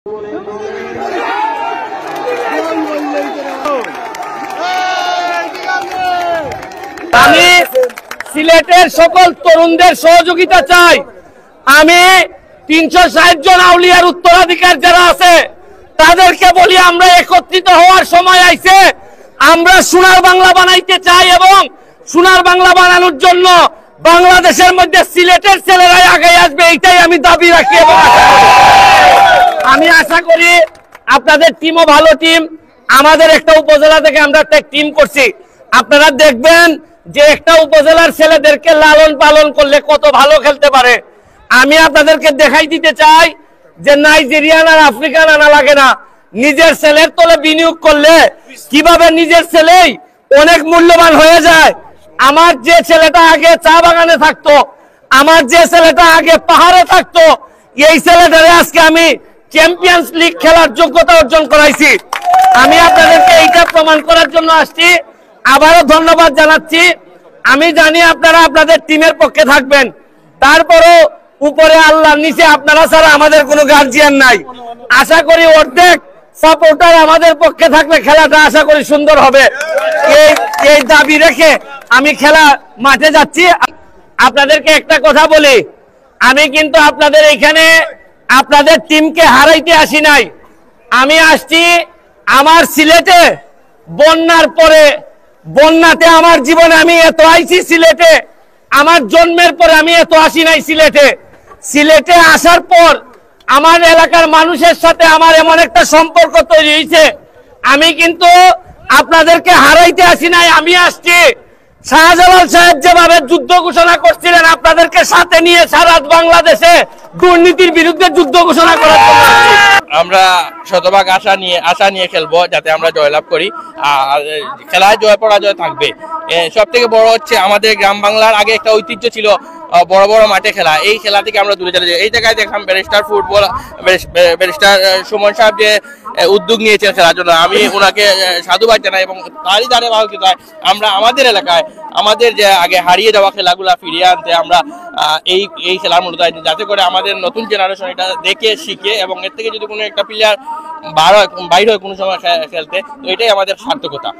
আমি সিলেটের সকল তরুণদের সহযোগিতা চাই। আমি ৩৬০ জন আউলিয়ার উত্তরাধিকার যারা আছে তাদেরকে বলি, আমরা একত্রিত হওয়ার সময় আইছে। আমরা সোনার বাংলা বানাইতে চাই এবং সোনার বাংলা বানানোর জন্য বাংলাদেশের মধ্যে সিলেটের ছেলেরাই আগে আসবে, এইটাই আমি দাবি রাখি এবং আমি আশা করি আপনাদের টিমও ভালো টিম। আমাদের একটা উপজেলা থেকে আমরা একটা টিম করছি, আপনারা দেখবেন যে একটা উপজেলার ছেলেদেরকে লালন পালন করলে কত ভালো খেলতে পারে। আমি আপনাদেরকে দেখাই দিতে চাই যে নাইজেরিয়ান আর আফ্রিকান আনা লাগে না, নিজের ছেলের তলে বিনিয়োগ করলে কিভাবে নিজের ছেলেই অনেক মূল্যবান হয়ে যায়। আমার যে ছেলেটা আগে চা বাগানে থাকতো, আমার যে ছেলেটা আগে পাহাড়ে থাকতো, এই ছেলেটারে আজকে আমি চ্যাম্পিয়ন্স লিগ খেলার যোগ্যতা অর্জন করাইছি। আমি আপনাদেরকে এইটা প্রমাণ করার জন্য আসছি। আবারও ধন্যবাদ জানাচ্ছি। আমি জানি আপনারা আপনাদের টিমের পক্ষে থাকবেন, তারপরও উপরে আল্লাহর নিচে আপনারা ছাড়া আমাদের কোনো গার্জিয়ান নাই। আশা করি অর্ধেক সাপোর্টার আমাদের পক্ষে থাকলে খেলাটা আশা করি সুন্দর হবে। এই দাবি রেখে আমি খেলা মাঠে যাচ্ছি। আপনাদেরকে একটা কথা বলি, আমি কিন্তু আপনাদের এখানে আপনাদের টিমকে হারাইতে আসি নাই। আমি আসছি আমার সিলেটে বন্যার পরে, বন্যাতে আমার জীবনে আমি এত আইছি সিলেটে, আমার জন্মের পরে আমি এত আসি নাই সিলেটে। সিলেটে আসার পর আমার এলাকার মানুষের সাথে আমার এমন একটা সম্পর্ক তৈরি হয়েছে। আমি কিন্তু আপনাদেরকে হারাইতে আসি নাই, আমি আসছি শাহজালাল সাহেব যেভাবে যুদ্ধ ঘোষণা করছিলেন আপনাদেরকে সাথে নিয়ে সারা বাংলাদেশে দুর্নীতির বিরুদ্ধে যুদ্ধ ঘোষণা করার জন্য আমরা শতভাগ আশা নিয়ে খেলবো, যাতে আমরা জয়লাভ করি। আর খেলায় জয় পরাজয় থাকবে। সব থেকে বড় হচ্ছে আমাদের গ্রাম বাংলার আগে একটা ঐতিহ্য ছিল বড় বড় মাঠে খেলা। এই খেলা থেকে আমরা দূরে চলে যাই। এই জায়গায় দেখলাম ব্যারিস্টার সুমন সাহেব যে উদ্যোগ নিয়েছেন খেলার জন্য, আমি ওনাকে সাধুবাদ জানাই এবং তারই দ্বারে বাহকিত হয় আমরা আমাদের এলাকায় আমাদের যে আগে হারিয়ে যাওয়া খেলাগুলা ফিরিয়ে আনতে আমরা এই খেলার মূলত, যাতে করে আমাদের নতুন জেনারেশন এটা দেখে শিখে এবং এর থেকে যদি কোনো একটা প্লেয়ার বাইর হয় কোনো সময় খেলতে, তো এটাই আমাদের সার্থকতা।